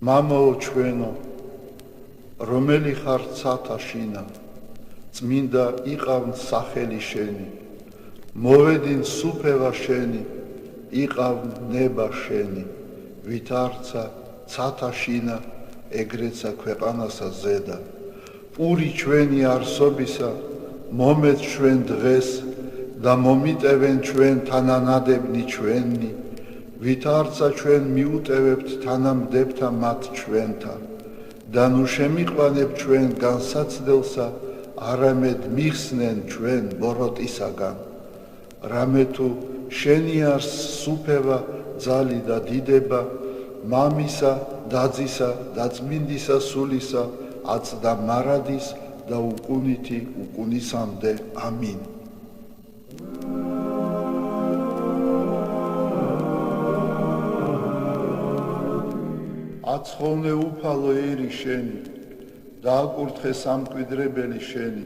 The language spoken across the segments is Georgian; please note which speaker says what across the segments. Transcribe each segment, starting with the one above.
Speaker 1: მამაო ჩვენო, რომელი ხარ ცათა შინა, წმინდა იყავნ სახელი შენი, მოვედინ სუფევა შენი, იყავნ ნება შენი, ვით არცა ცათა შინა, ეგრეცა ქვეყანასა ზედა. პური ჩვენი არსობისა, მომეც ჩვენ დღეს და მომიტევენ ჩვენ თანანადებნი ჩვენი, ვით არცა ჩვენ მიუტევებთ თანამდებთა მათ ჩვენთა და ნუ შემიყვანებ ჩვენ განსაცდელსა, არამედ მიხსნენ ჩვენ ბოროტისაგან. რამე თუ შენი არს სუფევა, ძალი და დიდება, მამისა, დაძისა და წმინდისა სულისა, აწდა მარადის და უკუნითი უკუნისამდე. ამინ. აცხოვნე უფალო ერი შენი, დააკურთხე სამკვიდრებელი შენი,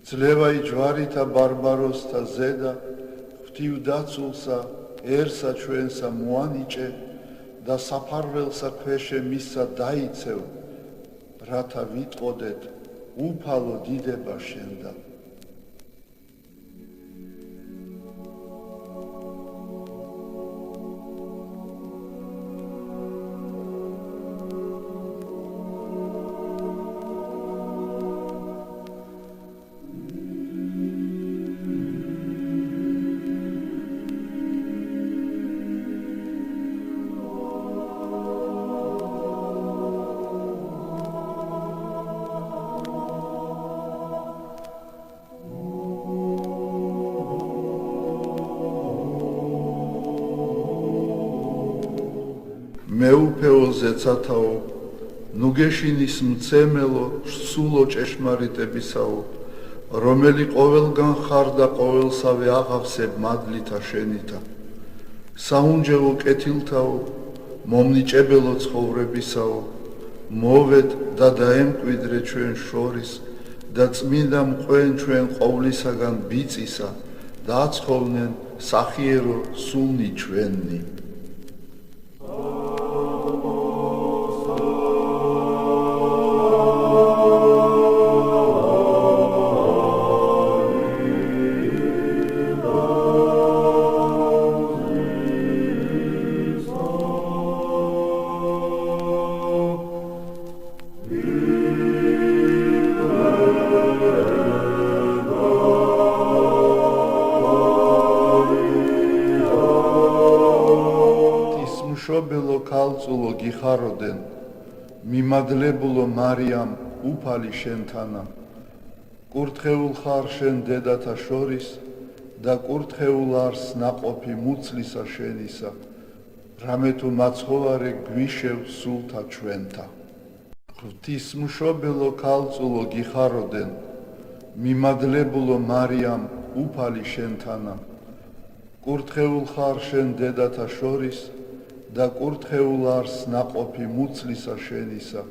Speaker 1: ძლევაი ჯვარითა ბარბაროსთა ზედა, ღვთივ დაცულსა, ერსა ჩვენსა მოანიჭე და საფარველსა ქვეშე მისსა დაიცევ, რათა ვიტყოდეთ უფალო დიდება შენდა. მეუფეო ზეცათაო, ნუ გეშინის მცემელო, სულო ჭეშმარიტებისაო, რომელი ყოველგან ხარ და ყოველსავე აღავსებ მადლითა შენითა. საუნჯელო კეთილთაო, მომნიჭებელო ცხოვრებისაო, მოვედ და დაემკვიდრე ჩვენ შორის და წმინდა მყვენ ჩვენ ყოვლისაგან ბიწისა და აცხოვნენ სახიერო სულნი ჩვენი. მშობელო ქალწულო გიხაროდენ, მიმადლებულო მარიამ უფალი შენთანა, კურთხეულ ხარ შენ დედათა შორის და კურთხეულ არს ნაყოფი მუცლისა შენისა, რამე თუ მაცხოვარე გვიშევ სულთა ჩვენთა. ღვთისმშობელო ქალწულო გიხაროდენ, მიმადლებულო მარიამ უფალი შენთანა, კურთხეულ ხარ შენ დედათა შორის და კურთხეულ არს ნაყოფი მუცლისა შენისა,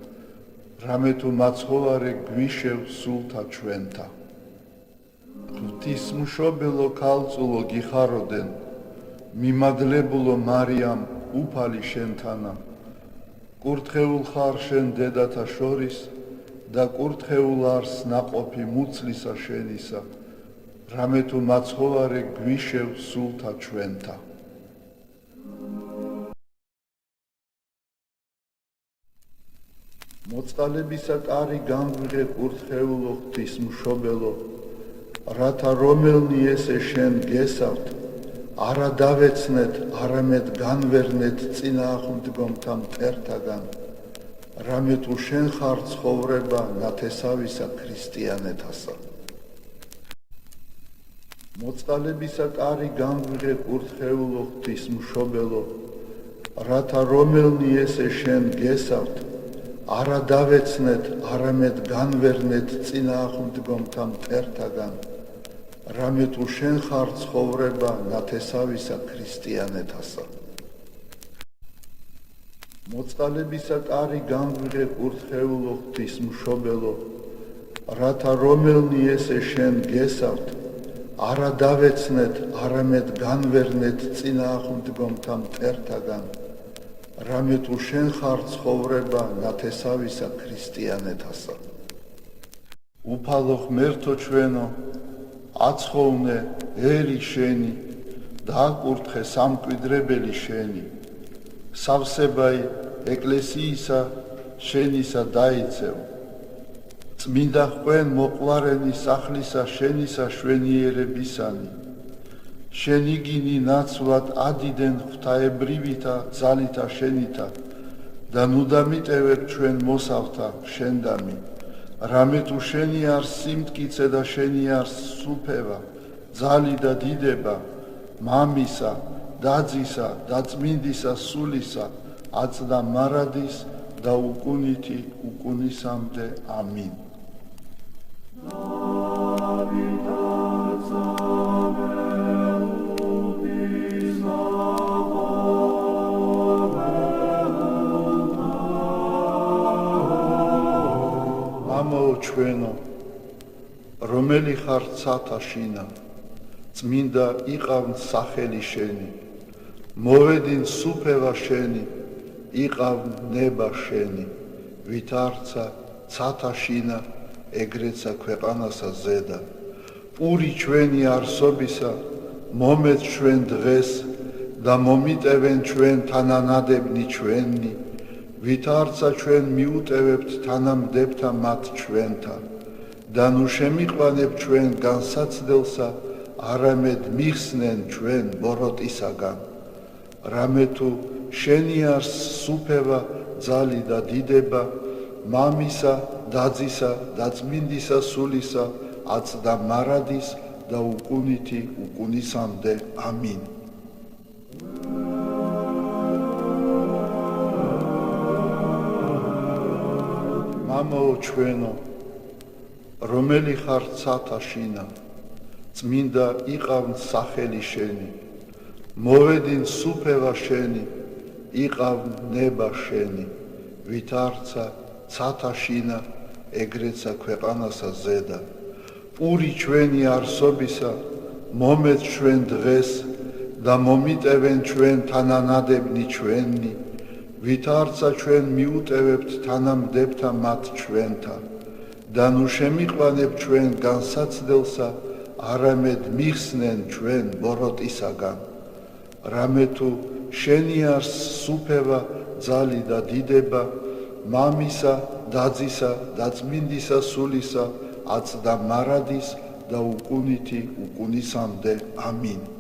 Speaker 1: რამე თუ მაცხოვარე გვიშევ სულთა ჩვენთა. ღვთისმშობელო ქალწულო გიხაროდენ, მიმადლებულო მარიამ უფალი შენთანა, კურთხეულ ხარ შენ დედათა შორის და კურთხეულ არს ნაყოფი მუცლისა შენისა, რამე თუ მაცხოვარე გვიშევ სულთა ჩვენთა. მოწყალებისა კარი განვიღე კურთხეულო ღვთისმშობელო, რათა რომელნი ესე შენ გესავთ, არა დავეცნეთ, არამედ განვერნეთ წინააღმდგომთა მტერთაგან, რამე თუ შენ ხარ ცხოვრება ნათესავისა ქრისტიანეთასა. მოწყალებისა კარი განვიღე კურთხეულო ღვთისმშობელო, რათა რომელნი ესე შენ გესავთ, არა დავეცნეთ, არამედ განვერნეთ წინააღმდგომთა მტერთაგან, რამე თუ შენ ხარ ცხოვრება ნათესავისა ქრისტიანეთასა. მოწყალებისა კარი განვიღე კურთხეულო ღვთისმშობელო, რათა რომელნი ესე შენ გესავთ, არა დავეცნეთ, არამედ განვერნეთ წინააღმდგომთა მტერთაგან, რამე თუ შენ ხარ ცხოვრება ნათესავისა ქრისტიანეთასა. უფალო ღმერთო ჩვენო, აცხოვნე ერი შენი, დააკურთხე სამკვიდრებელი შენი, სავსებაი ეკლესიისა შენისა დაიცევ, წმინდა ხვენ მოყვარენი სახლისა შენისა შვენიერებისანი, შენი გინი ნაცვლად ადიდენ ღვთაებრივითა ძალითა შენითა და ნუ დამიტევებ ჩვენ მოსავთა შენდამი, რამე თუ შენი არ სიმტკიცე და შენი არ სუფევა, ძალი და დიდება, მამისა, დაძისა და წმინდისა სულისა, აწდა მარადის და უკუნითი უკუნისამდე. ამინ. მამაო ჩვენო, რომელი ხარ ცათა შინა, წმინდა იყავნ სახელი შენი, მოვედინ სუფევა შენი, იყავნ ნება შენი, ვით არცა ცათა შინა, ეგრეცა ქვეყანასა ზედა. პური ჩვენი არსობისა, მომეც ჩვენ დღეს და მომიტევენ ჩვენ თანანადებნი ჩვენი, ვით არცა ჩვენ მიუტევებთ თანამდებთა მათ ჩვენთა და ნუ შემიყვანებ ჩვენ განსაცდელსა, არამედ მიხსნენ ჩვენ ბოროტისაგან. რამე თუ შენი არს სუფევა, ძალი და დიდება, მამისა, დაძისა და წმინდისა სულისა, აწდა მარადის და უკუნითი უკუნისამდე. ამინ. მამაო ჩვენო, რომელი ხარ ცათა შინა, წმინდა იყავნ სახელი შენი, მოვედინ სუფევა შენი, იყავნ ნება შენი, ვით არცა ცათა შინა, ეგრეცა ქვეყანასა ზედა. პური ჩვენი არსობისა, მომეც ჩვენ დღეს და მომიტევენ ჩვენ თანანადებნი ჩვენი, ვით არცა ჩვენ მიუტევებთ თანამდებთა მათ ჩვენთა და ნუ შემიყვანებ ჩვენ განსაცდელსა, არამედ მიხსნენ ჩვენ ბოროტისაგან. რამე თუ შენი არს სუფევა, ძალი და დიდება, მამისა, დაძისა და წმინდისა სულისა, აწდა მარადის და უკუნითი უკუნისამდე. ამინ.